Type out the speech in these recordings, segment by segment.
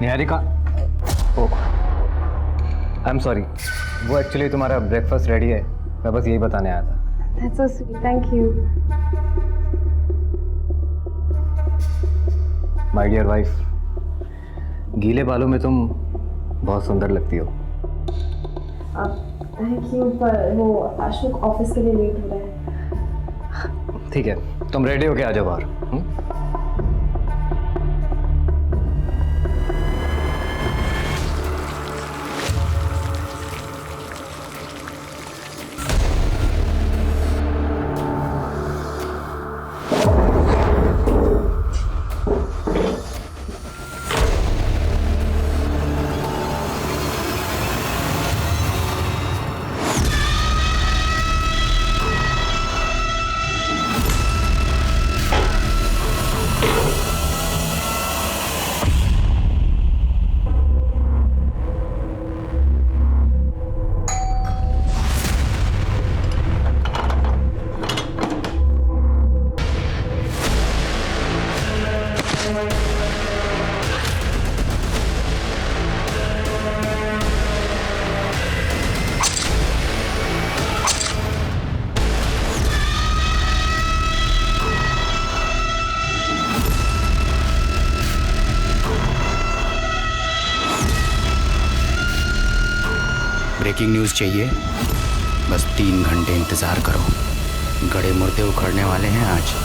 Niharika, oh I am sorry, वो actually तुम्हारा breakfast ready है, मैं बस यही बताने आया था। That's so sweet. Thank you. My dear wife, गीले बालों में तुम बहुत सुंदर लगती हो। थैंक यू, पर वो अशोक ऑफिस के लिए लेट हो रहा है। ठीक है, तुम रेडी होके आ जाओ बाहर। ब्रेकिंग न्यूज़ चाहिए, बस 3 घंटे इंतज़ार करो, गड़े मुर्दे उखड़ने वाले हैं आज।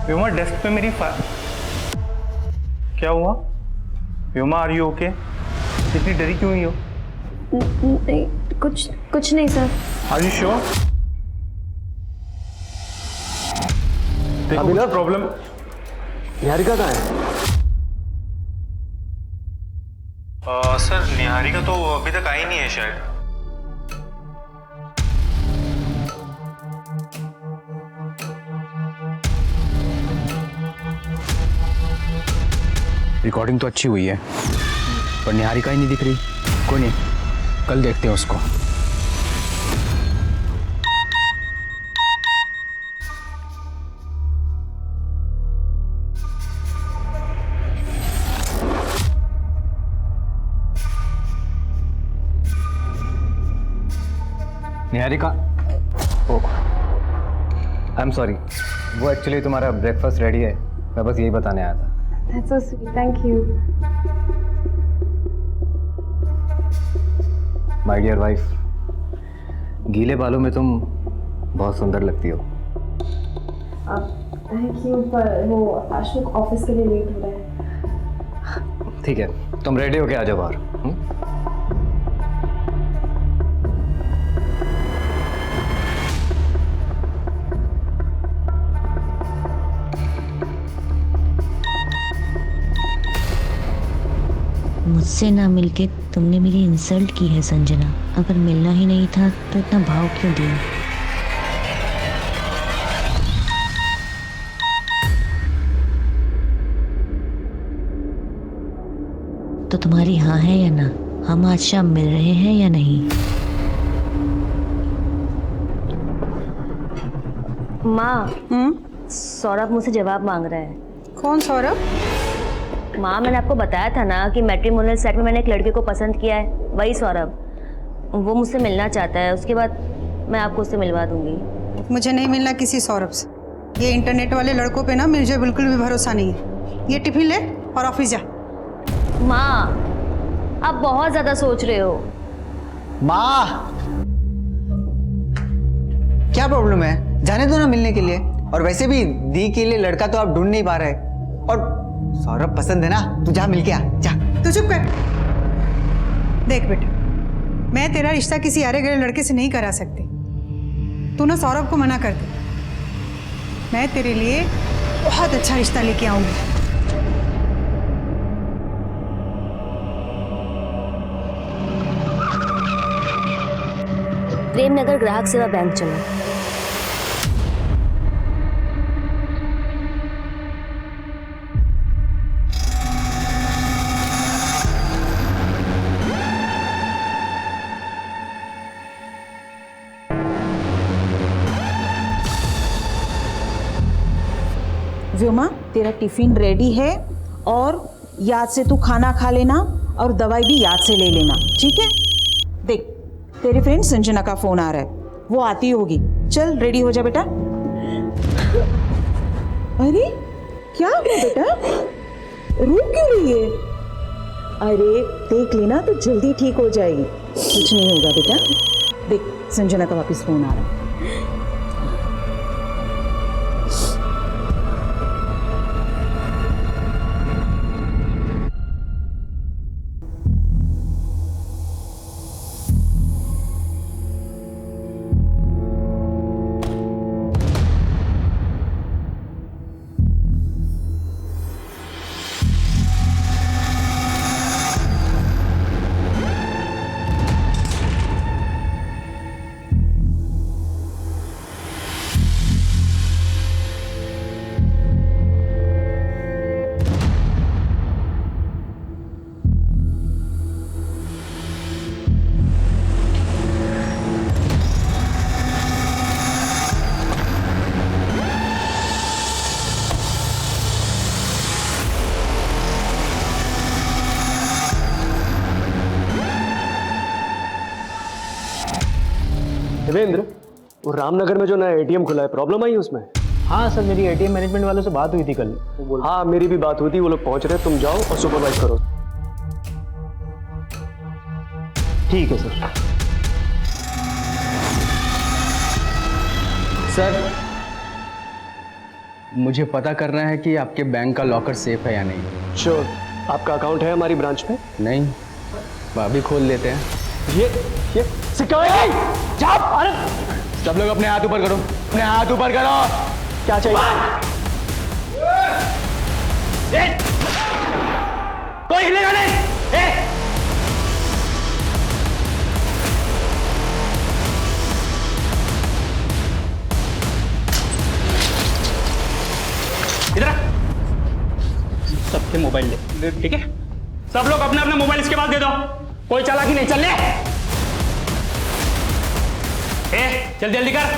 व्योमा, डेस्क पे मेरी क्या हुआ? Vyoma, are you okay? इतनी डरी क्यों हुई हो? नहीं, कुछ नहीं सर। Are you sure? देखो कुछ प्रॉब्लम। निहारिका कहाँ है? सर, निहारिका तो अभी तक आई नहीं है शायद। रिकॉर्डिंग तो अच्छी हुई है, पर निहारिका ही नहीं दिख रही। कोई नहीं, कल देखते हैं उसको। निहारिका, ओह आई एम सॉरी, वो एक्चुअली तुम्हारा ब्रेकफास्ट रेडी है, मैं बस यही बताने आया था। That's so sweet. Thank you. My dear wife, गीले बालों में तुम बहुत सुंदर लगती हो। थैंक यू, पर वो अशोक ऑफिस के लिए लेट हो रहा है। ठीक है, तुम रेडी होके आ जाओ बाहर। मुझसे ना मिलके तुमने मेरी इंसल्ट की है संजना। अगर मिलना ही नहीं था तो इतना भाव क्यों दिया? तो तुम्हारी हाँ है या ना? हम आज शाम मिल रहे हैं या नहीं? माँ, सौरभ मुझसे जवाब मांग रहा है। कौन सौरभ? माँ, मैंने आपको बताया था ना कि मैट्रिमोनियल साइट में मैंने एक लड़के को पसंद किया है, वही सौरभ। वो मुझसे मिलना चाहता है, उसके बाद मैं आपको उससे मिलवा दूंगी। मुझे नहीं मिलना किसी सौरभ से। ये इंटरनेट वाले लड़कों पे ना मुझे बिल्कुल भी भरोसा नहीं है। ये टिफिन ले और ऑफिस जा। माँ, आप बहुत ज़्यादा सोच रहे हो। माँ, क्या प्रॉब्लम है? जाने दो ना मिलने के लिए। और वैसे भी दी के लिए लड़का तो आप ढूंढ नहीं पा रहे। और सौरभ पसंद है ना, तू जा मिल के आ, जा। तू चुप कर। देख बेटा, मैं तेरा रिश्ता किसी अरे गरे लड़के से नहीं करा सकती। तू ना सौरभ को मना कर दे। मैं तेरे लिए बहुत अच्छा रिश्ता लेके आऊंगी। प्रेमनगर ग्राहक सेवा बैंक चलो। व्योमा, तेरा टिफिन रेडी है और याद से तू खाना खा लेना और दवाई भी याद से ले लेना, ठीक है? देख, तेरी फ्रेंड संजना का फोन आ रहा है, वो आती होगी। चल रेडी हो जा बेटा। अरे क्या हुआ बेटा, रो क्यों रही है? अरे देख लेना तो जल्दी ठीक हो जाएगी, कुछ नहीं होगा बेटा। देख, संजना का वापस फोन आ रहा है। देवेंद्र, वो रामनगर में जो नया एटीएम खुला है, प्रॉब्लम आई उसमें? हाँ सर, मेरी एटीएम मैनेजमेंट वालों से बात हुई थी कल। हाँ, मेरी भी बात हुई थी, वो लोग पहुंच रहे हैं, तुम जाओ और सुपरवाइज करो। ठीक है सर। सर, मुझे पता करना है कि आपके बैंक का लॉकर सेफ है या नहीं। श्योर। आपका अकाउंट है हमारी ब्रांच में? नहीं, अभी खोल लेते हैं। ये सिक्योरिटी जाप। अरे सब लोग अपने हाथ ऊपर करो, अपने हाथ ऊपर करो। क्या चाहिए? कोई हिलेगा नहीं। इधर सबके मोबाइल ले, ठीक है? सब लोग अपने अपने मोबाइल इसके बाद दे दो, कोई चालाकी नहीं। चल ले, जल्दी जल्दी कर,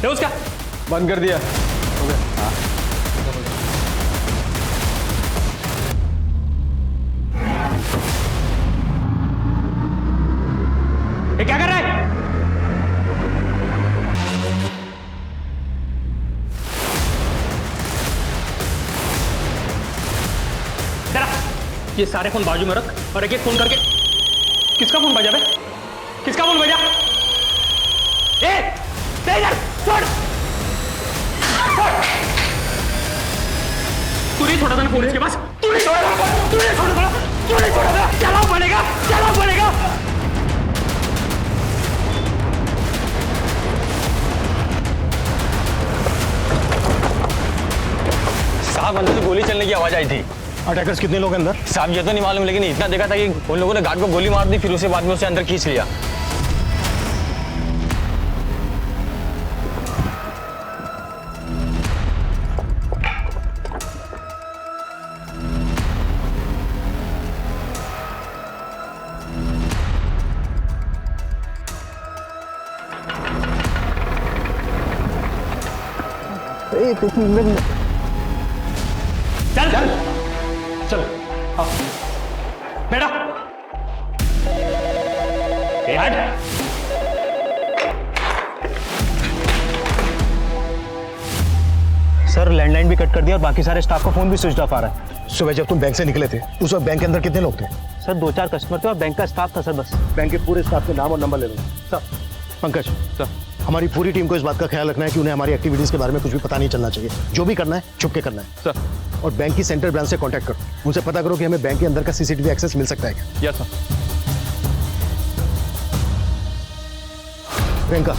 दे उसका। बंद कर दिया। हाँ। ये क्या कर रहा है? जरा ये सारे फोन बाजू में रख और एक एक फोन करके। किसका फोन बजा बे? किसका फोन बजा? छोड़। तू नहीं छोड़ा था ना फोन इसके पास? तू नहीं छोड़ा था, तू नहीं छोड़ा था, तू नहीं छोड़ा था। चलाओ पड़ेगा, चलाओ पड़ेगा। साहब, अंदर से गोली चलने की आवाज आई थी। अटैकर्स कितने लोग अंदर? साहब ये तो नहीं मालूम, लेकिन इतना देखा था कि उन लोगों ने गार्ड को गोली मार दी, फिर उसके बाद में उसे अंदर खींच लिया। चल चल चल, हाँ बेटा, हट। सर, लैंडलाइन भी कट कर दिया और बाकी सारे स्टाफ का फोन भी स्विच ऑफ आ रहा है। सुबह जब तुम बैंक से निकले थे उस वक्त बैंक के अंदर कितने लोग थे? सर 2-4 कस्टमर थे और बैंक का स्टाफ था सर, बस। बैंक के पूरे स्टाफ के नाम और नंबर ले लो। सर, पंकज सर, हमारी पूरी टीम को इस बात का ख्याल रखना है कि उन्हें हमारी एक्टिविटीज के बारे में कुछ भी पता नहीं चलना चाहिए। जो भी करना है छुप के करना है सर। और बैंक की सेंट्रल ब्रांच से कांटेक्ट करो, उनसे पता करो कि हमें बैंक के अंदर का सीसीटीवी एक्सेस मिल सकता है क्या। Yes sir. प्रियंका,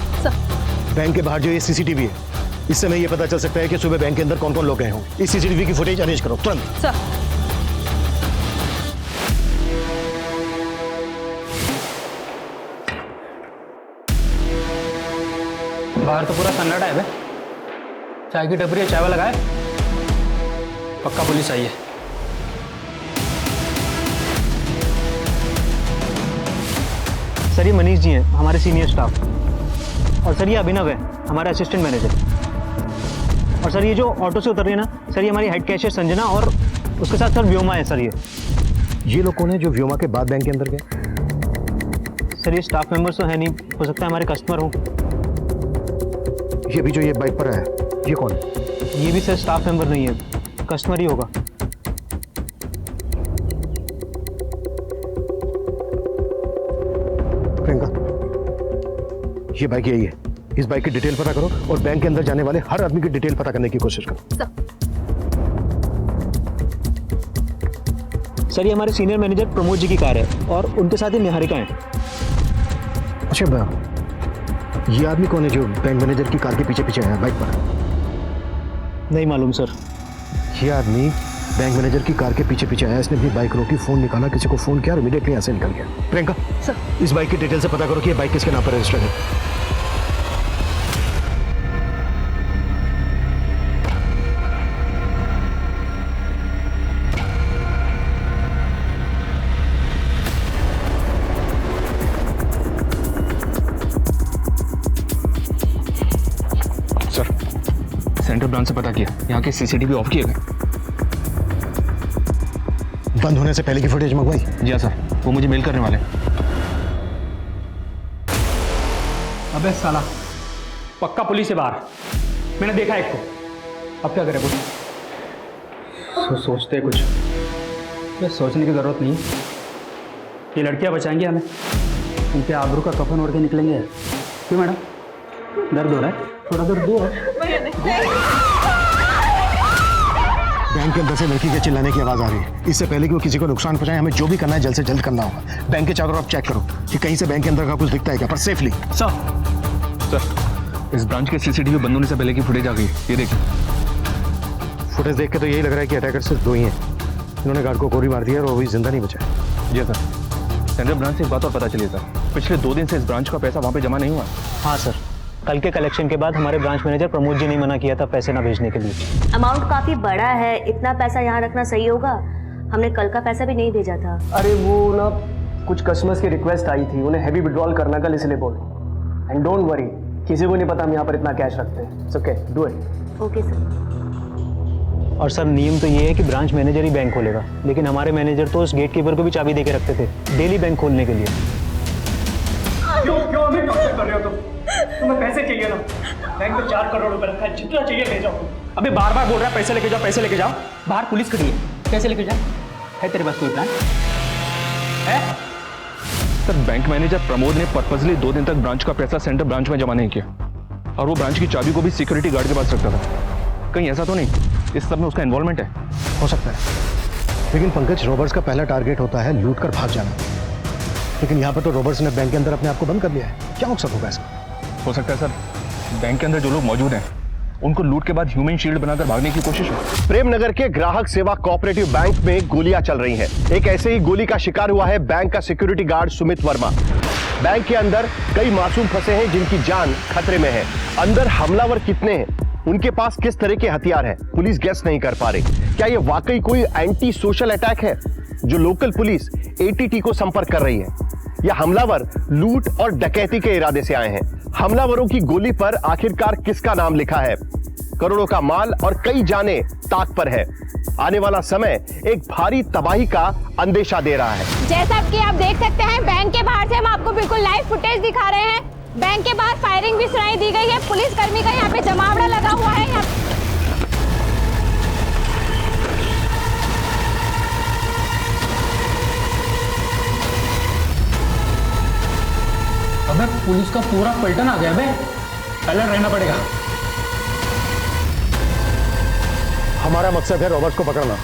बैंक के बाहर जो ये सीसीटीवी है, इससे हमें ये पता चल सकता है कि सुबह बैंक के अंदर कौन कौन लोग गए हों। इस सीसीटीवी की फुटेज अरेंज करो तुरंत। सर बाहर तो पूरा सन्नाटा है बे। चाय की टपरी है, चाय वाला लगाए। पक्का पुलिस आई है। सर ये मनीष जी हैं, हमारे सीनियर स्टाफ। और सर ये अभिनव है, हमारा असिस्टेंट मैनेजर। और सर ये जो ऑटो से उतर रही है ना, सर ये हमारी हेड कैशियर संजना और उसके साथ सर व्योमा है सर। ये लोग कौन है जो व्योमा के बाद बैंक के अंदर गए? सर ये स्टाफ मेंबर्स तो है नहीं, हो सकता है हमारे कस्टमर हो। ये भी जो ये बाइक पर है, ये कौन है? ये भी सर स्टाफ मेंबर नहीं है, कस्टमर ही होगा। प्रियंका, ये बाइक यही है। इस बाइक की डिटेल पता करो और बैंक के अंदर जाने वाले हर आदमी की डिटेल पता करने की कोशिश करो। सर ये हमारे सीनियर मैनेजर प्रमोद जी की कार है और उनके साथ ही निहारिका है। अच्छा, ये आदमी कौन है जो बैंक मैनेजर की कार के पीछे पीछे है बाइक पर? नहीं मालूम सर। ये आदमी बैंक मैनेजर की कार के पीछे पीछे आया, इसने अपनी बाइक रोकी, फोन निकाला, किसी को फोन किया और इमीडिएटली यहाँ से निकल गया। प्रियंका सर, इस बाइक की डिटेल से पता करो कि ये बाइक किसके नाम पर रजिस्टर्ड है। सेंट्रल ब्रांच से पता किया, यहाँ के सीसीटीवी ऑफ किए गए। बंद होने से पहले की फुटेज मंगवाई? जी हाँ सर, वो मुझे मेल करने वाले हैं। अबे साला, पक्का पुलिस है बाहर। मैंने देखा एक को। अब क्या करें कुछ? सोचते हैं कुछ। बस सोचने की जरूरत नहीं। ये लड़कियां बचाएंगी हमें। उनके आबरू का कफन ओढ़ के निकलेंगे। क्यों मैडम, दर्द हो रहा है? थोड़ा दर्द दो। बैंक के अंदर से लड़की के चिल्लाने की आवाज आ रही है। इससे पहले कि वो किसी को नुकसान पहुंचाए, हमें जो भी करना है जल्द से जल्द करना होगा। बैंक के चारों तरफ चेक करो कि कहीं से बैंक के अंदर का कुछ दिखता है क्या, पर सेफली। सर, इस ब्रांच के सीसीटीवी बंद होने से पहले की फुटेज आ गई। ये देखिए। फुटेज देख के तो यही लग रहा है कि अटैकर सिर्फ दो ही हैं। इन्होंने गार्ड को गोली मार दिया और वो भी जिंदा नहीं बचा। जी सर। सेंट्रल ब्रांच से एक बात और पता चली सर, पिछले 2 दिन से इस ब्रांच का पैसा वहाँ पे जमा नहीं हुआ। हाँ सर, कल के कलेक्शन के बाद हमारे ब्रांच मैनेजर प्रमोद जी ने मना किया था पैसे ना भेजने के लिए। अमाउंट काफी बड़ा है, इतना पैसा यहाँ रखना सही होगा? हमने कल का पैसा भी नहीं भेजा था। अरे वो ना कुछ कस्टमर्स की रिक्वेस्ट आई थी, उन्हें हैवी विड्रॉल करना कल, इसलिए बोले। एंड डोंट वरी, किसी को नहीं पता हम यहाँ पर इतना कैश रखते हैं। It's okay, do it. Okay sir. और सर नियम तो ये है कि ब्रांच मैनेजर ही बैंक खोलेगा, लेकिन हमारे मैनेजर तो उस गेट कीपर को भी चाबी देके रखते थे डेली बैंक खोलने के लिए। क्यों हमें टॉर्चर कर रहे हो तुम? तुम्हें पैसे चाहिए ना? बैंक में 4 करोड़ रुपए रखा है, जितना चाहिए ले जाओ। अबे बार बार बोल रहा है पैसे लेके जाओ, पैसे लेके जाओ। बाहर पुलिस खड़ी है, कैसे लेके जाओ? है तेरे पास कोई प्लान है? सर, बैंक मैनेजर प्रमोद ने पर्पसली 2 दिन तक ब्रांच का पैसा सेंट्रल ब्रांच में जमा नहीं किया और वो ब्रांच की चाबी को भी सिक्योरिटी गार्ड के पास रखता था। कहीं ऐसा तो नहीं इस सब में उसका इन्वॉल्वमेंट है? हो सकता है, लेकिन पंकज, रॉबर्स का पहला टारगेट होता है लूट कर भाग जाना। लेकिन यहाँ पर तो रॉबर्स ने बैंक के अंदर अपने आप को बंद कर लिया है। क्या मकसद होगा इसका? हो सकता है सर, बैंक के अंदर जो लोग मौजूद हैं उनको लूट के बाद ह्यूमन शील्ड बनाकर भागने की कोशिश हो। प्रेमनगर के ग्राहक सेवा कोऑपरेटिव बैंक में गोलियां चल रही हैं। एक ऐसे ही गोली का शिकार हुआ है बैंक का security guard Sumit Verma. Bank के अंदर कई मासूम फंसे हैं जिनकी जान खतरे में है। अंदर हमलावर कितने हैं, उनके पास किस तरह के हथियार हैं, पुलिस गेस नहीं कर पा रही। क्या यह वाकई कोई एंटी सोशल अटैक है जो लोकल पुलिस एटीटी को संपर्क कर रही है, या हमलावर लूट और डकैती के इरादे से आए हैं? हमलावरों की गोली पर आखिरकार किसका नाम लिखा है? करोड़ों का माल और कई जाने ताक पर है। आने वाला समय एक भारी तबाही का अंदेशा दे रहा है। जैसा कि आप देख सकते हैं, बैंक के बाहर से हम आपको बिल्कुल लाइव फुटेज दिखा रहे हैं। बैंक के बाहर फायरिंग भी सुनाई दी गई है। पुलिस कर्मी का यहाँ पे जमावड़ा लगा हुआ है। अबे पुलिस का पूरा पलटन आ गया बे, अलर्ट रहना पड़ेगा। हमारा मकसद है रॉबर्ट्स को पकड़ना।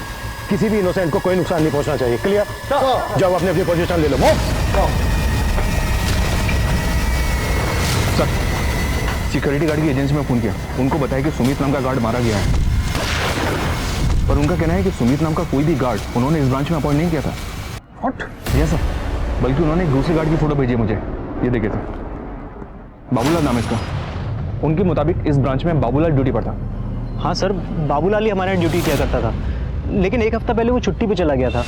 किसी भी इनोसेंट को कोई नुकसान नहीं पहुंचना चाहिए। क्लियर? जाओ अपनी अपनी पोजीशन ले लो। मूव। सर, सिक्योरिटी गार्ड की एजेंसी में फ़ोन किया, उनको बताया कि सुमित नाम का गार्ड मारा गया है, पर उनका कहना है कि सुमित नाम का कोई भी गार्ड उन्होंने इस ब्रांच में अपॉइंट नहीं किया था। व्हाट? यस सर, बल्कि उन्होंने एक दूसरे गार्ड की फोटो भेजी है मुझे, ये देखिए सर, बाबूलाल नाम है इसका। उनके मुताबिक इस ब्रांच में बाबूलाल ड्यूटी पर था। हाँ सर, बाबूलाल ही हमारे यहाँ ड्यूटी किया करता था, लेकिन एक हफ्ता पहले वो छुट्टी पे चला गया था।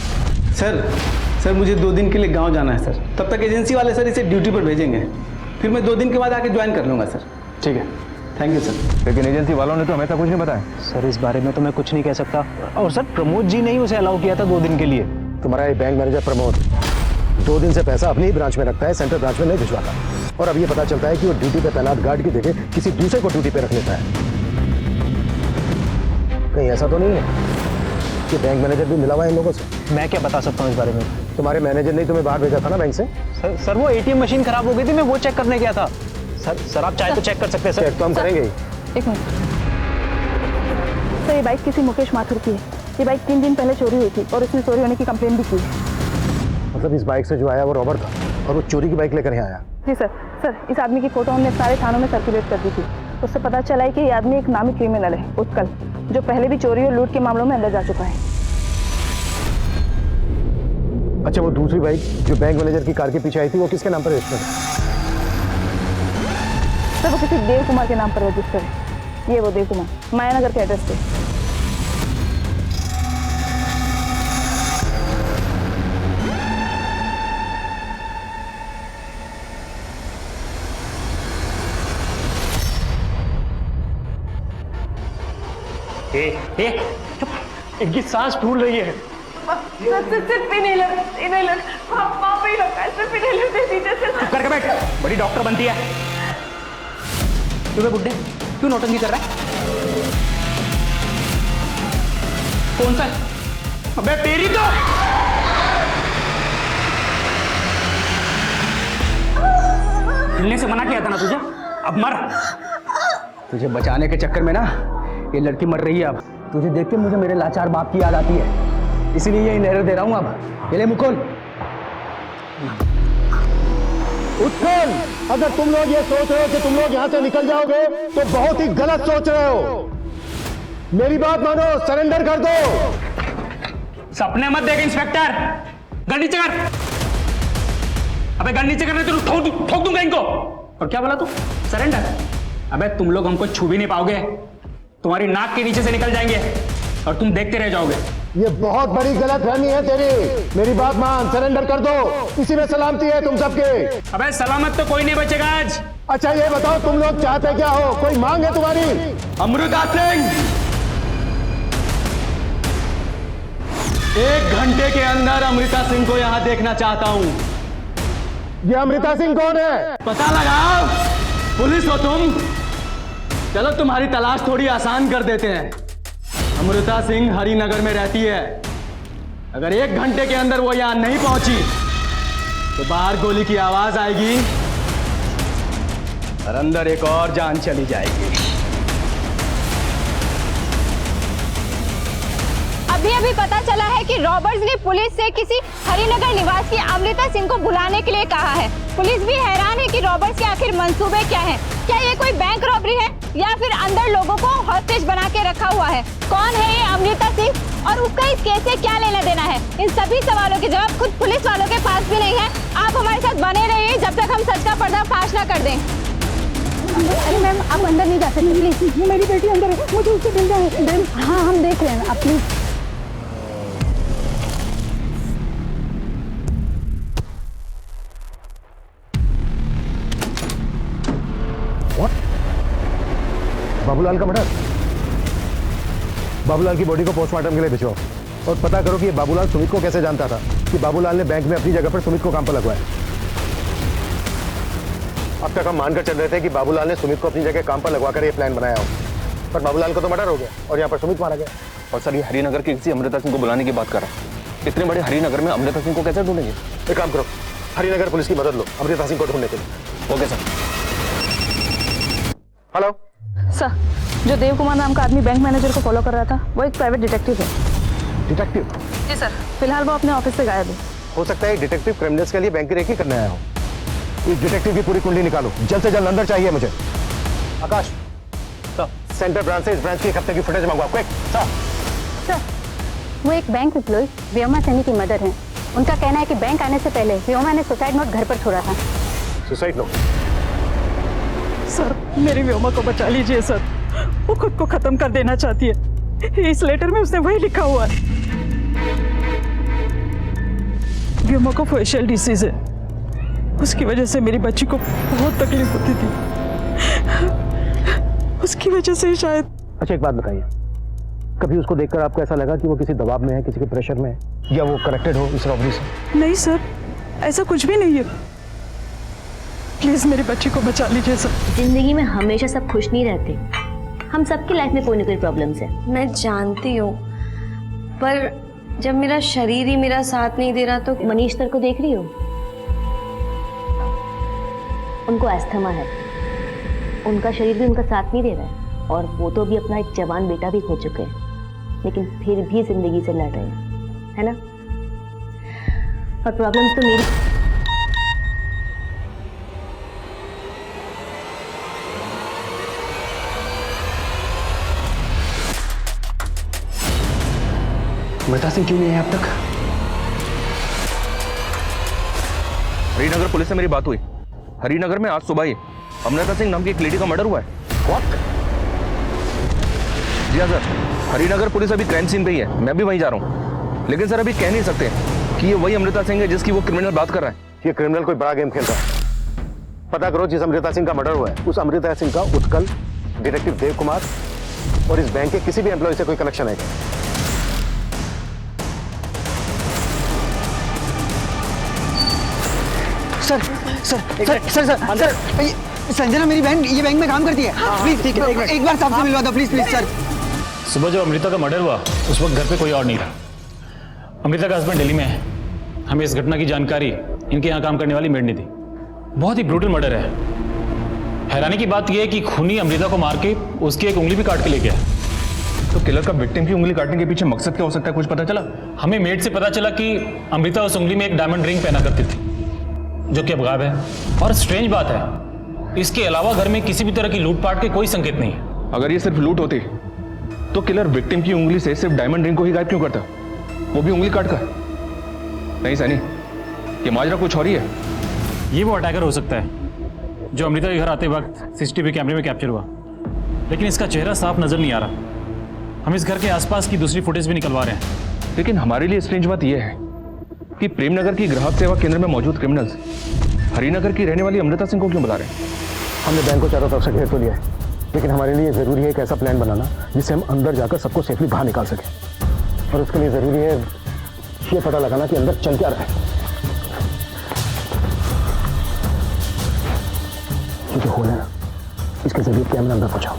सर मुझे 2 दिन के लिए गांव जाना है सर, तब तक एजेंसी वाले सर इसे ड्यूटी पर भेजेंगे, फिर मैं 2 दिन के बाद आके ज्वाइन कर लूँगा सर। ठीक है, थैंक यू सर। लेकिन एजेंसी वालों ने तो हमें तो कुछ नहीं बताया। सर इस बारे में तो मैं कुछ नहीं कह सकता, और सर प्रमोद जी ने ही उसे अलाउ किया था 2 दिन के लिए। तुम्हारा ये बैंक मैनेजर प्रमोद 2 दिन से पैसा अपनी ही ब्रांच में रखता है, सेंट्रल ब्रांच में नहीं भिजवाता। और अब ये पता चलता है कि वो ड्यूटी पे तैनात गार्ड की जगह किसी दूसरे को ड्यूटी पे रख लेता है। कहीं ऐसा तो नहीं है कि बैंक मैनेजर भी मिला हुआ है इन लोगों से? मैं क्या बता सकता हूँ इस बारे में। तुम्हारे मैनेजर ने तुम्हें बाहर भेजा था ना बैंक से? सर वो ATM मशीन खराब हो गई थी, मैं वो चेक करने गया था। सर आप चाहे तो चेक कर सकते हैं सर। चेक तो हम करेंगे ही। एक मिनट सर, ये बाइक किसी मुकेश माथुर की है। ये बाइक 3 दिन पहले चोरी हुई थी और उसने चोरी होने की कंप्लेन भी की है। मतलब इस बाइक से जो आया वो रॉबर था और वो चोरी की बाइक लेकर यहाँ आया? जी सर, इस आदमी की फोटो हमने सारे थानों में सर्कुलेट कर दी थी। उससे पता चला है कि ये आदमी एक नामी क्रिमिनल है, उत्कल, जो पहले भी चोरी और लूट के मामलों में अंदर जा चुका है। अच्छा, वो दूसरी बाइक जो बैंक मैनेजर की कार के पीछे आई थी वो किसके नाम पर रजिस्टर्ड है? सर वो किसी देव कुमार के नाम पर रजिस्टर्ड है। ये वो देव कुमार, मायानगर के एड्रेस पे। इनकी सांस फूल रही है। सिर्फ इनहेलर वहाँ पे ही रखा है, सिर्फ इनहेलर दे दीजिए सर। चुप करके बैठ, बड़ी डॉक्टर बनती है। क्यों बुड्ढे, क्यों नौटंकी कर रहा है? कौन सा? अबे तेरी तो हिलने से मना किया था ना तुझे, अब मर। तुझे बचाने के चक्कर में ना ये लड़की मर रही है। अब तुझे देख के मुझे मेरे लाचार बाप की याद आती है, इसलिए ये इनहेलर दे रहा हूं। अब ये ले मुकुल। उत्कल, अगर तुम लोग ये सोच रहे हो कि तुम लोग यहाँ से निकल जाओगे तो बहुत ही गलत सोच रहे हो। मेरी बात मानो, सरेंडर कर दो। सपने मत देख इंस्पेक्टर, गन नीचे कर। अबे गन नीचे करने तो ठोक दूंगा इनको। और क्या बोला तू? सरेंडर? अबे तुम लोग हमको छू भी नहीं पाओगे, तुम्हारी नाक के नीचे से निकल जाएंगे और तुम देखते रह जाओगे। ये बहुत बड़ी गलतफहमी है तेरी। मेरी बात मान, सरेंडर कर दो, इसी में सलामती है तुम सबके। अबे सलामत तो कोई नहीं बचेगा आज। अच्छा ये बताओ, तुम लोग चाहते क्या हो? कोई मांग है तुम्हारी? अमृता सिंह, 1 घंटे के अंदर अमृता सिंह को यहाँ देखना चाहता हूँ। ये अमृता सिंह कौन है? पता लगाओ, पुलिस हो तुम। चलो तुम्हारी तलाश थोड़ी आसान कर देते हैं। अमृता सिंह हरिनगर में रहती है। अगर 1 घंटे के अंदर वो यहां नहीं पहुंची तो बाहर गोली की आवाज आएगी और अंदर एक और जान चली जाएगी। अभी पता चला है कि रॉबर्ट्स ने पुलिस से किसी हरिनगर निवासी अमृता सिंह को बुलाने के लिए कहा है। पुलिस भी हैरान है कि रॉबर्ट्स के आखिर मंसूबे क्या हैं? क्या ये कोई बैंक रॉबरी है या फिर अंदर लोगों को हॉस्टेज बना के रखा हुआ है? कौन है ये अमृता सिंह और उसका इस केस से क्या लेना देना है? इन सभी सवालों के जवाब खुद पुलिस वालों के पास भी नहीं है। आप हमारे साथ बने रहिए जब तक हम सच का पर्दाफाश ना कर दें। अरे मैम, आप अंदर नहीं जा सकते प्लीज। मेरी बेटी अंदर है, मुझे उससे मिलना है। मैम हाँ, हम देख रहे हैं, आप प्लीज। बाबूलाल का मर्डर? बाबूलाल की बॉडी को पोस्टमार्टम के लिए भिजवाओ और पता करो कि ये बाबूलाल सुमित को कैसे जानता था कि बाबूलाल ने बैंक में अपनी जगह पर सुमित को काम पर लगवाया। अब तक हम मानकर चल रहे थे कि बाबूलाल ने सुमित को अपनी जगह काम पर लगवाकर ये प्लान बनाया हो, पर बाबूलाल को तो मर्डर हो गया और यहाँ पर सुमित मारा गया। और सर ये हरिनगर की किसी अमृता सिंह को बुलाने की बात कर रहा है। इतने बड़े हरिनगर में अमृता सिंह को कैसे ढूंढेंगे? एक काम करो, हरिनगर पुलिस की मदद लो अमृता सिंह को ढूंढने के लिए। Okay sir. हेलो सर, जो देव कुमार नाम का आदमी बैंक मैनेजर को फॉलो कर रहा था वो एक प्राइवेट डिटेक्टिव है। डिटेक्टिव? जी सर, फिलहाल वो अपने ऑफिस से गायब है। हो सकता है डिटेक्टिव क्रिमिनल्स के लिए बैंक की रेकी करने आया हो। इस डिटेक्टिव की पूरी कुंडली निकालो, जल्द से जल्द अंदर चाहिए मुझे। आकाश सेंटर ब्रांच से इस ब्रांच की एक हफ्ते की फुटेज मंगवाओ, क्विक। सर, वो एक बैंक एम्प्लॉय व्योमा सैनी की मदर हैं। उनका कहना है कि बैंक आने से पहले व्योमा ने सुसाइड नोट घर पर छोड़ा था। Suicide note? सर, मेरी व्योमा को बचा लीजिए सर, वो खुद को खत्म कर देना चाहती है। इस लेटर में उसने वही लिखा हुआ है। व्योमा को फेशियल डिसीज है, उसकी वजह से मेरी बच्ची को बहुत तकलीफ होती थी, उसकी वजह से शायद। अच्छा एक बात बताइए, कभी उसको देखकर आपको ऐसा लगा कि वो किसी दबाव में है, किसी के प्रेशर में है, या वो कनेक्टेड हो इस रॉबरी से? नहीं सर, ऐसा कुछ भी नहीं है। प्लीज मेरी बच्ची को बचा लीजिए सर। जिंदगी में हमेशा सब खुश नहीं रहते, हम सबकी लाइफ में कोई ना कोई प्रॉब्लम्स है। मैं जानती हूँ, पर जब मेरा शरीर ही मेरा साथ नहीं दे रहा तो। मनीष सर को देख रही हो, उनको अस्थमा है, उनका शरीर भी उनका साथ नहीं दे रहा है, और वो तो भी अपना एक जवान बेटा भी खो चुके हैं, लेकिन फिर भी जिंदगी से लड़ रहे हैं, है ना? और प्रॉब्लम्स तो मेरी। अमृता सिंह क्यों नहीं है अब तक? हरिनगर पुलिस से मेरी बात हुई। हरिनगर में आज सुबह ही अमृता सिंह नाम की एक लेडी का मर्डर हुआ है। What? जी हाँ सर, हरिनगर पुलिस अभी क्राइम सीन पे ही है, मैं भी वहीं जा रहा हूँ। लेकिन सर अभी कह नहीं सकते कि ये वही अमृता सिंह है जिसकी वो क्रिमिनल बात कर रहा है। ये क्रिमिनल कोई बड़ा गेम खेल रहा है। पता करो जिस अमृता सिंह का मर्डर हुआ है, उस अमृता सिंह का उत्कल, डिटेक्टिव देव कुमार और इस बैंक के किसी भी एम्प्लॉय से कोई कनेक्शन है क्या? Sir sir sir sir sir sir Sanjana मेरी बहन ये बैंक में काम करती है। प्लीज ठीक है, एक बार साहब से मिलवा दो प्लीज प्लीज सर। सुबह जब अमृता का मर्डर हुआ उस वक्त घर पे कोई और नहीं था। अमृता का हस्बैंड दिल्ली में है। हमें इस घटना की जानकारी इनके यहाँ काम करने वाली मेड ने दी। बहुत ही ब्रूटल मर्डर है। हैरानी की बात यह है कि खूनी अमृता को मार के उसकी एक उंगली भी काट के ले गया। तो किलर का विक्टिम की उंगली काटने के पीछे मकसद क्या हो सकता है, कुछ पता चला? हमें मेड से पता चला कि अमृता उस उंगली में एक डायमंड रिंग पहना करती थी, जो कि अब गायब है। और स्ट्रेंज बात है, इसके अलावा घर में किसी भी तरह की लूटपाट के कोई संकेत नहीं है। अगर ये सिर्फ लूट होती तो किलर विक्टिम की उंगली से सिर्फ डायमंड रिंग को ही गायब क्यों करता, वो भी उंगली काट कर? नहीं सैनी, ये माजरा कुछ और ही है। ये वो अटैकर हो सकता है जो अमृता के घर आते वक्त सीसीटीवी कैमरे में कैप्चर हुआ, लेकिन इसका चेहरा साफ नजर नहीं आ रहा। हम इस घर के आसपास की दूसरी फुटेज भी निकलवा रहे हैं। लेकिन हमारे लिए स्ट्रेंज बात यह है कि प्रेमनगर की ग्राहक सेवा केंद्र में मौजूद क्रिमिनल्स हरिनगर की रहने वाली अमृता सिंह को क्यों बुला रहे हैं? हमने बैंक को चारों तरफ से घेर तो लिया है, लेकिन हमारे लिए जरूरी है एक ऐसा प्लान बनाना जिससे हम अंदर जाकर सबको सेफली बाहर निकाल सकें। और उसके लिए जरूरी है ये पता लगाना कि अंदर चल क्या रहा है। क्योंकि होना ना, इसके जरिए कैमरा अंदर पहुंचाओ,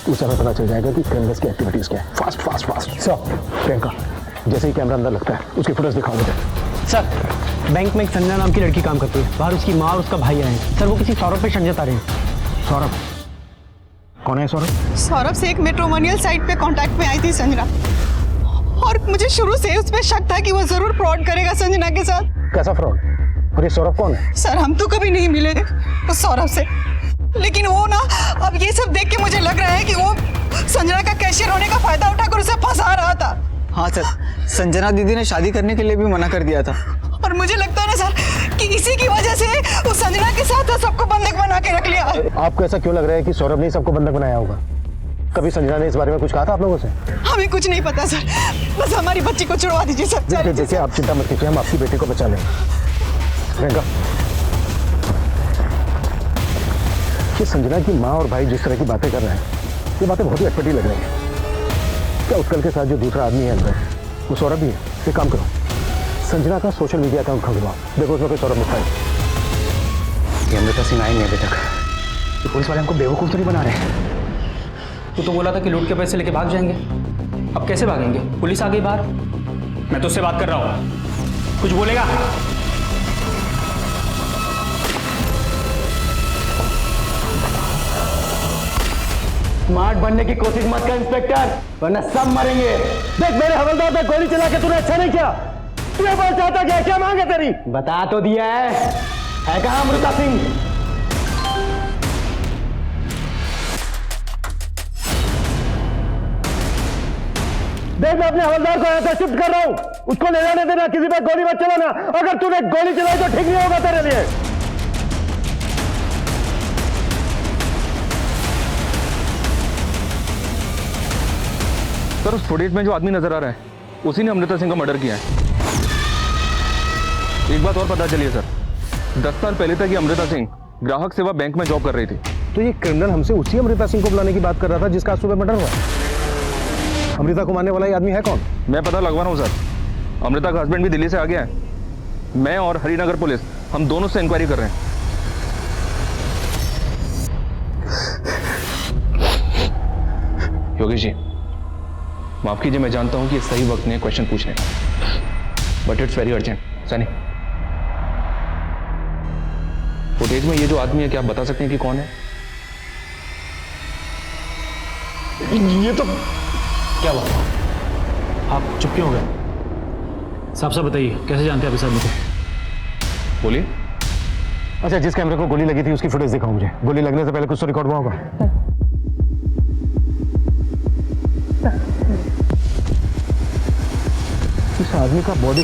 उससे हमें पता चल जाएगा कि क्रिमिनल्स की एक्टिविटीज क्या है। Fast fast fast sir. Priyanka, जैसे ही कैमरा अंदर लगता है उसकी फुटेज दिखाओ मुझे। सर, बैंक में एक संजना नाम की लड़की काम करती है। बाहर उसकी माँ और उसका भाई आए हैं। सर, वो किसी सौरभ पे शक जता रहे हैं। सौरभ? कौन है सौरभ? सौरभ से एक मैट्रिमोनियल साइट पे कांटेक्ट में आई थी संजना, और मुझे शुरू से उस पर शक था कि वो जरूर फ्रॉड करेगा संजना के साथ। कैसा फ्रॉड? और ये सौरभ कौन है? सर, हम तो कभी नहीं मिले उस सौरभ से, लेकिन वो ना अब ये सब देख के मुझे लग रहा है कि वो संजना का कैशियर होने का फायदा उठाकर उसे फंसा रहा था। हाँ सर, संजना दीदी ने शादी करने के लिए भी मना कर दिया था। और मुझे लगता है ना सर कि इसी की वजह से उस संजना के साथ सबको बंधक बना के रख लिया। आपको ऐसा क्यों लग रहा है कि सौरभ ने सबको बंधक बनाया होगा? कभी संजना ने इस बारे में कुछ कहा था आप लोगों से? हमें कुछ नहीं पता सर, बस हमारी बच्ची को छुड़वा दीजिए सर। देखिए, आप चिंता मत कीजिए, हम आपकी बेटी को बचा लेंगे। प्रियंका, ये संजना की माँ और भाई जिस तरह की बातें कर रहे हैं, ये बातें बहुत ही अटपटी लग रही हैं। क्या उत्कल के साथ जो दूसरा आदमी है अंदर, वो सौरभ भी है? एक काम करो, संजना का सोशल मीडिया अकाउंट खुलवाओ, देखो उसमें कोई सौरभ लिखा है। ये अमृता सिंह आई नहीं अभी तक। तो पुलिस वाले हमको बेवकूफ़ तो नहीं बना रहे? तू तो बोला था कि लूट के पैसे लेके भाग जाएंगे, अब कैसे भागेंगे? पुलिस आ गई बाहर। मैं तो उससे बात कर रहा हूँ, कुछ बोलेगा? स्मार्ट बनने की कोशिश मत कर इंस्पेक्टर, वरना सब मरेंगे। देख, मेरे हवलदार पे गोली चला के तूने अच्छा नहीं किया। तू ये बोल चाहता क्या? क्या मांग है तेरी? बता तो दिया है है कहाँ अमृता सिंह? देख, मैं अपने हवलदार को यहाँ से शिफ्ट कर रहा हूँ। उसको ले जाने देना, किसी पर गोली मत चलाना। अगर तूने गोली चलाई तो ठीक नहीं होगा तेरे लिए। सर, उस फुटेज में जो आदमी नजर आ रहा है उसी ने अमृता सिंह का मर्डर किया है। एक बात और पता चली है सर, 10 साल पहले तक ये अमृता सिंह ग्राहक सेवा बैंक में जॉब कर रही थी। तो ये क्रिमिनल हमसे उसी अमृता सिंह को बुलाने की बात कर रहा था जिसका आज सुबह मर्डर हुआ। अमृता को मारने वाला ये आदमी है कौन? मैं पता लगवा रहा हूँ सर। अमृता का हस्बैंड भी दिल्ली से आ गया है। मैं और हरिनगर पुलिस हम दोनों से इंक्वायरी कर रहे हैं। योगेश जी, माफ कीजिए, मैं जानता हूं कि सही वक्त नहीं है क्वेश्चन पूछने का, but it's very urgent. Sunny, footage में ये जो आदमी है, क्या आप बता सकते हैं कि कौन है? ये तो क्या हुआ? आप चुप क्यों हो गए? साफ साफ बताइए, कैसे जानते हैं आप इस आदमी को? बोलिए। अच्छा, जिस कैमरे को गोली लगी थी उसकी फुटेज दिखाओ मुझे। गोली लगने से पहले कुछ तो रिकॉर्ड हुआ होगा। इस आदमी का बॉडी।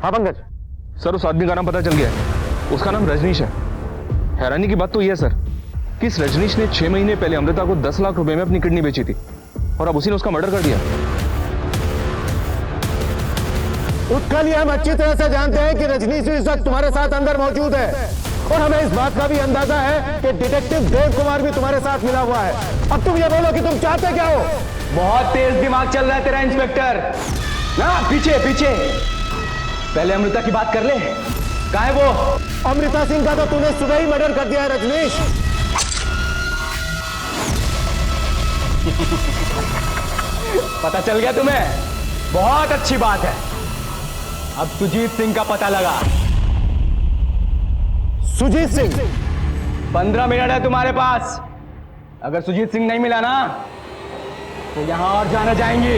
हाँ पंकज। सर, उस आदमी का नाम पता चल गया है। उसका नाम रजनीश है। हैरानी की बात तो यह है सर कि इस रजनीश ने 6 महीने पहले अमृता को 10 लाख रुपए में अपनी किडनी बेची थी और अब उसी ने उसका मर्डर कर दिया। उसका लिए हम अच्छी तरह से जानते हैं कि रजनीश इस वक्त तुम्हारे साथ अंदर मौजूद है और हमें इस बात का भी अंदाजा है कि डिटेक्टिव देव कुमार भी तुम्हारे साथ मिला हुआ है। अब तुम ये बोलो कि तुम चाहते क्या हो? बहुत तेज दिमाग चल रहा है तेरा इंस्पेक्टर। ना, पीछे पीछे। पहले अमृता की बात कर ले। कहाँ है वो? अमृता सिंह का तो तूने सुबह ही मर्डर कर दिया है रजनीश। पता चल गया तुम्हें? बहुत अच्छी बात है। अब सुजीत सिंह का पता लगा। सुजीत सिंह? 15 मिनट है तुम्हारे पास। अगर सुजीत सिंह नहीं मिला ना तो यहां और जाना जाएंगे।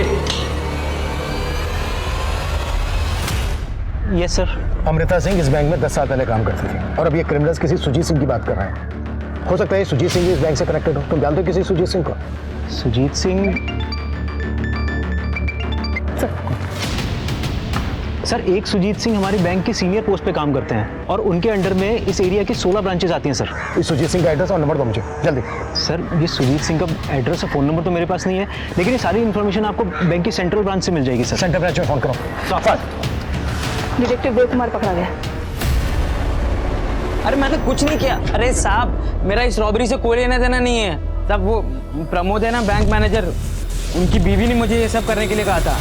Yes sir. अमृता सिंह इस बैंक में 10 साल पहले काम करती थी और अब ये क्रिमिनल्स किसी सुजीत सिंह की बात कर रहे हैं। हो सकता है सुजीत सिंह इस बैंक से कनेक्टेड हो। तुम जानते हो किसी सुजीत सिंह को? सुजीत सिंह? सर, एक सुजीत सिंह हमारे बैंक के सीनियर पोस्ट पे काम करते हैं और उनके अंडर में इस एरिया की 16 ब्रांचेस आती हैं सर। इस सुजीत सिंह का एड्रेस और नंबर दो मुझे जल्दी। सर, ये सुजीत सिंह का एड्रेस और फोन नंबर तो मेरे पास नहीं है, लेकिन ये सारी इन्फॉर्मेशन आपको बैंक की सेंट्रल ब्रांच से मिल जाएगी सर। सेंट्रल ब्रांच में फोन करो। डिटेक्टिव देव कुमार पकड़ा गया। अरे मैंने कुछ नहीं किया। अरे साहब, मेरा इस रॉबरी से कोई लेना देना नहीं है। सब वो प्रमोद है ना, बैंक मैनेजर, उनकी बीवी ने मुझे ये सब करने के लिए कहा था।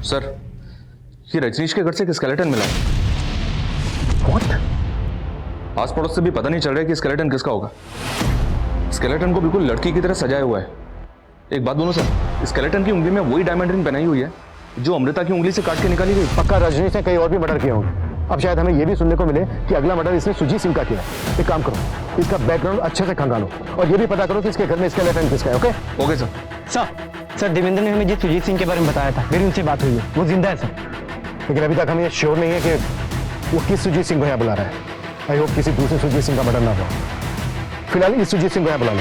सर, ये रजनीश के घर से एक स्केलेटन मिला है। What? आस पड़ोस से भी पता नहीं चल रहा है कि स्केलेटन किसका होगा। स्केलेटन को बिल्कुल लड़की की तरह सजाया हुआ है। एक बात बोलो सर, स्केलेटन की उंगली में वही डायमंड रिंग पहनाई हुई है जो अमृता की उंगली से काट के निकाली गई। पक्का रजनीश ने कई और भी मर्डर किए होंगे। अब शायद हमें यह भी सुनने को मिले कि अगला मर्डर इसने सुजीत सिंह का किया। एक काम करो, इसका बैकग्राउंड अच्छे से खंगालो और ये भी पता करो कि इसके घर में स्केलेटन किसका है। Okay? Okay sir. Sir, Devendra ने हमें जिस सुजीत सिंह के बारे में बताया था, मेरी उनसे बात हुई है, वो जिंदा है सर। लेकिन अभी तक हमें ये श्योर नहीं है कि वो किस सुजीत सिंह को यहाँ बुला रहा है। आई होप किसी दूसरे सुजीत सिंह का मर्डर ना हो। फिलहाल इस सुजीत सिंह को यहाँ बुला लो।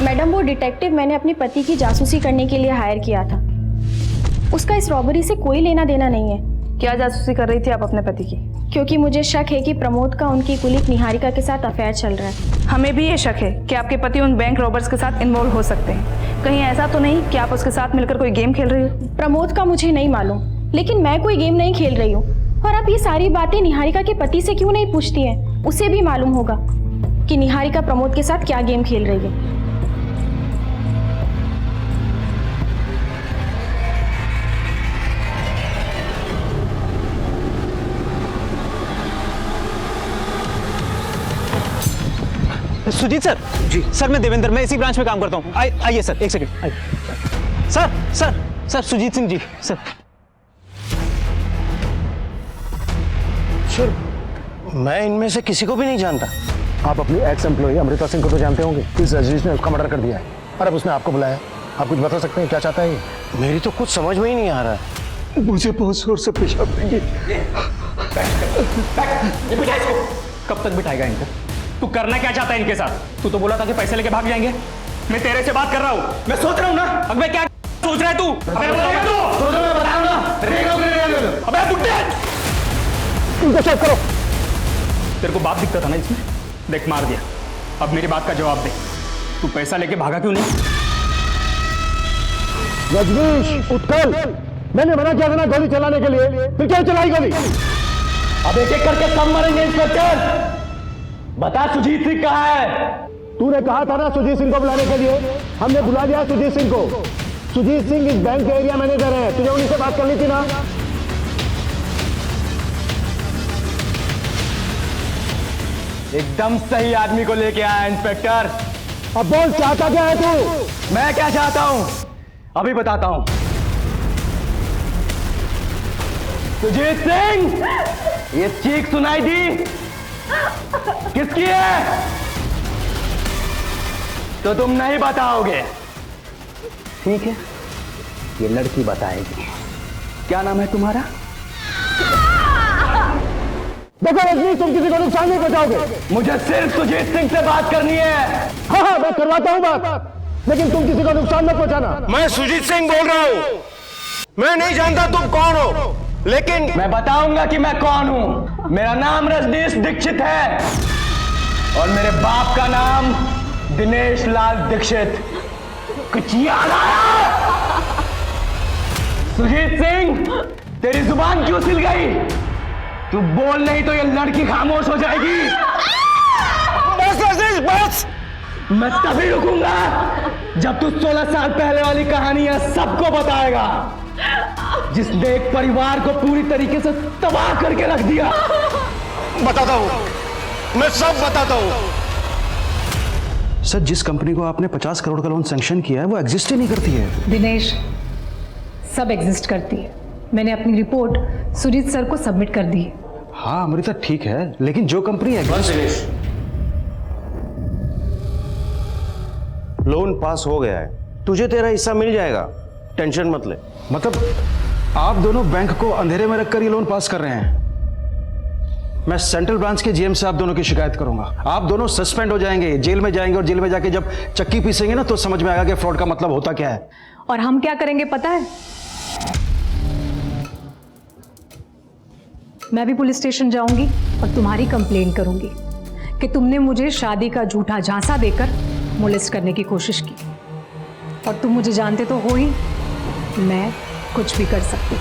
मैडम, वो डिटेक्टिव मैंने अपने पति की जासूसी करने के लिए हायर किया था। उसका इस रॉबरी से कोई लेना देना नहीं है। क्या जासूसी कर रही थी आप अपने पति की? क्योंकि मुझे शक है कि प्रमोद का उनकी कुलीग निहारिका के साथ अफेयर चल रहा है। हमें भी ये शक है कि आपके पति उन बैंक रॉबर्स के साथ इन्वॉल्व हो सकते हैं। कहीं ऐसा तो नहीं कि आप उसके साथ मिलकर कोई गेम खेल रही हो? प्रमोद का मुझे नहीं मालूम, लेकिन मैं कोई गेम नहीं खेल रही हूँ। और आप ये सारी बातें निहारिका के पति से क्यों नहीं पूछती हैं? उसे भी मालूम होगा कि निहारिका प्रमोद के साथ क्या गेम खेल रही है। सुजीत सर जी सर, मैं देवेंद्र, मैं इसी ब्रांच में काम करता हूँ। आइए सर, एक सेकंड आइए। Sir Sujit Singh ji sir. Sir मैं इनमें से किसी को भी नहीं जानता। आप अपनी एक्स एम्प्लॉई अमृता सिंह को तो जानते होंगे। इस रजनीश ने उसका मर्डर कर दिया है और अब उसने आपको बुलाया। आप कुछ बता सकते हैं क्या चाहता है ये? मेरी तो कुछ समझ में ही नहीं आ रहा है। मुझे बहुत जोर से पेशाब लगी। ये बिठा इसको। कब तक बिठाएगा इनको? तू करना क्या चाहता है इनके साथ? तू तो बोला था कि पैसे लेके भाग जाएंगे। मैं तेरे से बात कर रहा हूँ, मैं सोच रहा हूँ ना। अब मैं क्या सोच रहा है तू? अबे बुड्ढे, इनको चेक करो। तेरे को बाप दिखता था ना इसमें? देख मार दिया। अब मेरी बात का जवाब दे, तू पैसा लेके भागा क्यों नहीं? रजनीश उत्कल, मैंने मना किया था ना गोली चलाने के लिए, फिर क्यों चलाई गोली? अब एक एक करके सब मरेंगे इंस्पेक्टर। बता सुजीत सिंह कहाँ है? तूने कहा था ना सुजीत सिंह को बुलाने के लिए, हमने बुला दिया सुजीत सिंह को। सुजीत सिंह इस बैंक के एरिया मैनेजर है, तुझे उन्हीं से बात करनी थी ना। एकदम सही आदमी को लेके आया इंस्पेक्टर। अब बोल चाहता क्या है तू? मैं क्या चाहता हूं अभी बताता हूं। सुजीत सिंह, ये चीख सुनाई दी किसकी है? तो तुम नहीं बताओगे, ठीक है? ये लड़की बताएगी। क्या नाम है तुम्हारा? देखो रजनी, तुम किसी को नुकसान नहीं पहुंचाओगे। मुझे सिर्फ सुजीत सिंह से बात करनी है। हाँ मैं करवाता हूँ बात, लेकिन तुम किसी को नुकसान मत पहुंचाना। मैं सुजीत सिंह बोल रहा हूं। मैं नहीं जानता तुम कौन हो, लेकिन मैं बताऊंगा कि मैं कौन हूं। मेरा नाम रजनीश दीक्षित है और मेरे बाप का नाम दिनेश लाल दीक्षित। कुछ याद आया? सुजीत सिंह, तेरी जुबान क्यों सिल गई? तू बोल नहीं तो ये लड़की खामोश हो जाएगी। बस रजनीश बस। मैं तभी रुकूंगा जब तू 16 साल पहले वाली कहानियां सबको बताएगा, जिसने एक परिवार को पूरी तरीके से तबाह करके रख दिया। बताता हूं, मैं सब बताता हूं। सर, जिस कंपनी को आपने 50 करोड़ का लोन सैंक्शन किया है वो एग्जिस्ट ही नहीं करती है। दिनेश, सब एग्जिस्ट करती है। मैंने अपनी रिपोर्ट सुजीत सर को सबमिट कर दी है। हाँ अमृता ठीक है, लेकिन जो कंपनी दिनेश, लोन पास हो गया है, तुझे तेरा हिस्सा मिल जाएगा, टेंशन मत ले। मतलब आप दोनों बैंक को अंधेरे में रखकर ये लोन पास कर रहे हैं? मैं सेंट्रल ब्रांच के जीएम से आप दोनों की शिकायत करूंगा। आप दोनों सस्पेंड हो जाएंगे, जेल में जाएंगे, और जेल में जाके जब चक्की पीसेंगे ना तो समझ में आएगा कि फ्रॉड का मतलब होता क्या है। और हम क्या करेंगे पता है? मैं भी पुलिस स्टेशन जाऊंगी और तुम्हारी कंप्लेन करूंगी कि तुमने मुझे शादी का झूठा झांसा देकर मोलेस्ट करने की कोशिश की। और तुम मुझे जानते तो हो ही, मैं कुछ भी कर सकती।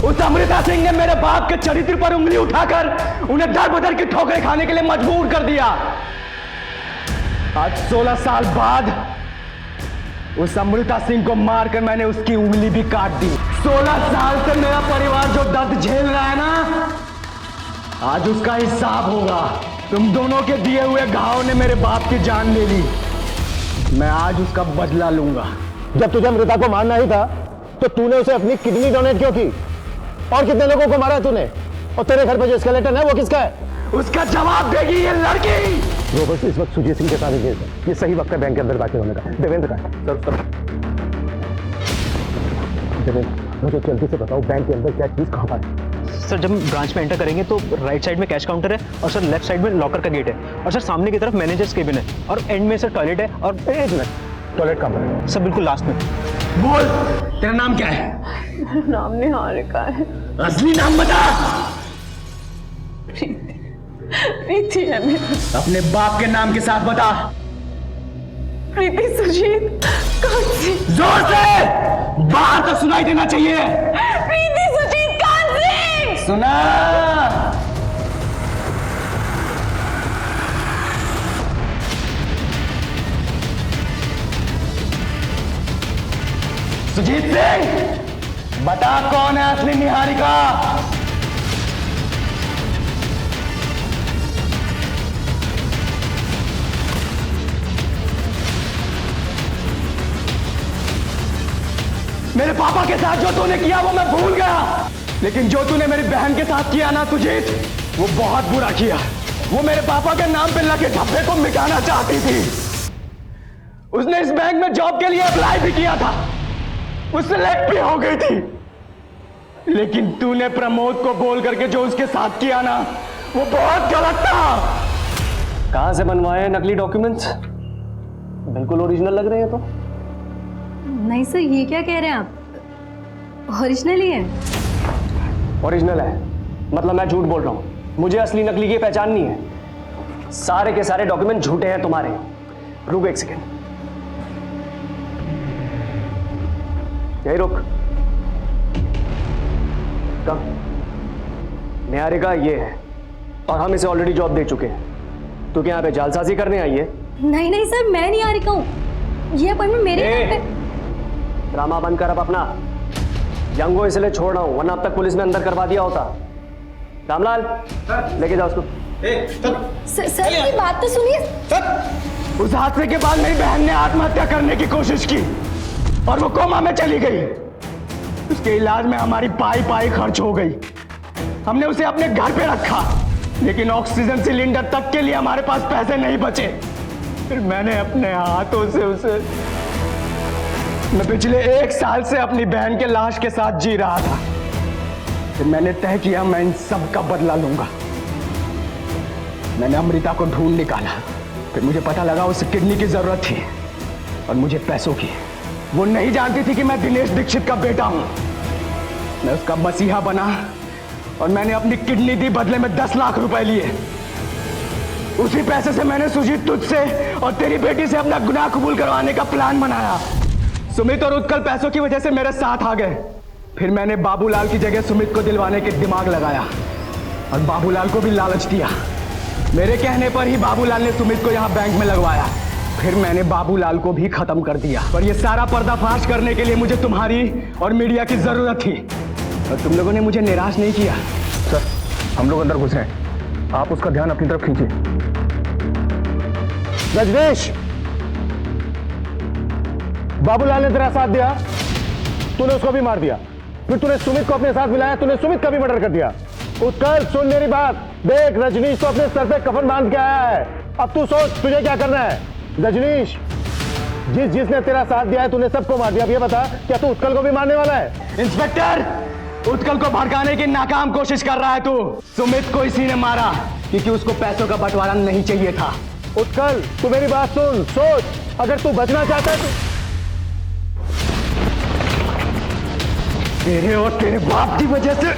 उस अमृता सिंह ने मेरे बाप के चरित्र पर उंगली उठाकर उन्हें दर बदर की ठोकरें खाने के लिए मजबूर कर दिया। आज 16 साल बाद उस अमृता सिंह को मारकर मैंने उसकी उंगली भी काट दी। 16 साल से मेरा परिवार जो दर्द झेल रहा है ना, आज उसका हिसाब होगा। तुम दोनों के दिए हुए घाव ने मेरे बाप की जान ले ली, मैं आज उसका बदला लूंगा। जब तुझे अमृता को मारना ही था तो तूने उसे अपनी किडनी डोनेट क्यों की? और कितने लोगों को मारा तूने? और तेरे घर पे जो स्केलेटन है वो किसका है? उसका जवाब देगी ये लड़की। रोबर्ट इस वक्त सुजीत सिंह के साथ ही है। ये सही वक्त है बैंक के अंदर दाखिल होने का। देवेंद्र का सर, देवेंद्र मुझे जल्दी से बताओ बैंक के अंदर क्या चीज कहाँ पर है? सर, जब हम ब्रांच में एंटर करेंगे तो राइट साइड में कैश काउंटर है, और सर लेफ्ट साइड में लॉकर का गेट है, और सर सामने की तरफ मैनेजर्स केबिन है, और एंड में सर टॉयलेट है। और एक मिनट, टॉयलेट कहाँ पर है? सर बिल्कुल लास्ट में। बोल, तेरा नाम क्या है? मेरा नाम निहारिका है। असली नाम बता। प्रीति है मेरा। अपने बाप के नाम के साथ बता। प्रीति सुजीत कांसी। जोर से, बाहर तक सुनाई देना चाहिए। प्रीति सुजीत कांसी। सुना? सुजीत सिंह, बता कौन है असली निहारिका? मेरे पापा के साथ जो तूने किया वो मैं भूल गया, लेकिन जो तूने मेरी बहन के साथ किया ना सुजीत, वो बहुत बुरा किया। वो मेरे पापा के नाम पे लगे धब्बे को मिटाना चाहती थी। उसने इस बैंक में जॉब के लिए अप्लाई भी किया था, वो सिलेक्ट भी हो गई थी, लेकिन तूने प्रमोद को बोल करके जो उसके साथ किया ना, वो बहुत गलत था। कहां से बनवाए नकली डॉक्यूमेंट्स? बिल्कुल ओरिजिनल लग रहे हैं तो। नहीं सर, ये क्या कह रहे हैं आप? ओरिजिनल ही है। ओरिजिनल है मतलब मैं झूठ बोल रहा हूं? मुझे असली नकली की पहचान नहीं है। सारे के सारे डॉक्यूमेंट झूठे हैं तुम्हारे। रुक एक सेकेंड, यही रुक। कब? निहारिका ये है और हम इसे ऑलरेडी जॉब दे चुके हैं। तू क्या यहाँ पे जालसाजी करने आई है? नहीं नहीं सर, मैं नहीं आ रही हूँ, ये अपॉइंटमेंट मेरे यहाँ पे। ड्रामा बंद कर अब अपना। यंगो इसलिए छोड़ रहा हूं, वरना अब तक पुलिस में अंदर करवा दिया होता। रामलाल लेके जाओ उसको। सर की बात तो सुनिए। उस हादसे के बाद मेरी बहन ने आत्महत्या करने की कोशिश की और वो कोमा में चली गई। उसके इलाज में हमारी पाई खर्च हो गई। हमने उसे अपने घर पे रखा, लेकिन ऑक्सीजन सिलेंडर तक के लिए हमारे पास पैसे नहीं बचे। फिर मैंने अपने हाथों से उसे, मैं पिछले 1 साल से अपनी बहन के लाश के साथ जी रहा था। फिर मैंने तय किया मैं इन सब का बदला लूंगा। मैंने अमृता को ढूंढ निकाला, फिर मुझे पता लगा उसे किडनी की जरूरत थी और मुझे पैसों की। वो नहीं जानती थी कि मैं दिनेश दीक्षित का बेटा हूं। मैं उसका मसीहा बना और मैंने अपनी किडनी दी, बदले में 10 लाख रुपए लिए। उसी पैसे से मैंने सुजीत तुझसे और तेरी बेटी से अपना गुनाह कबूल करवाने का प्लान बनाया। सुमित और उत्कल पैसों की वजह से मेरे साथ आ गए। फिर मैंने बाबूलाल की जगह सुमित को दिलवाने के दिमाग लगाया और बाबूलाल को भी लालच दिया। मेरे कहने पर ही बाबूलाल ने सुमित को यहाँ बैंक में लगवाया। फिर मैंने बाबूलाल को भी खत्म कर दिया। पर ये सारा पर्दाफाश करने के लिए मुझे तुम्हारी और मीडिया की जरूरत थी और तुम लोगों ने मुझे निराश नहीं किया। सर हम लोग अंदर घुस रहे हैं, आप उसका ध्यान अपनी तरफ खींचिए। रजनीश, बाबूलाल ने तेरा साथ दिया, तूने उसको भी मार दिया। फिर तूने सुमित को अपने साथ मिलाया, तूने सुमित का भी मर्डर कर दिया। उत्कल सुन मेरी बात, देख रजनीश तो अपने सर पे कफन बांध के आया है। अब तू सोच तुझे क्या करना है। रजनीश, जिसने तेरा साथ दिया है तूने सबको मार दिया। अब ये बता क्या तू उत्कल को भी मारने वाला है? इंस्पेक्टर, उत्कल को भड़काने की नाकाम कोशिश कर रहा है तू। सुमित को इसी ने मारा क्योंकि उसको पैसों का बंटवारा नहीं चाहिए था। उत्कल तू मेरी बात सुन, सोच, अगर तू बचना चाहता है तो तेरे और तेरे बाप की वजह से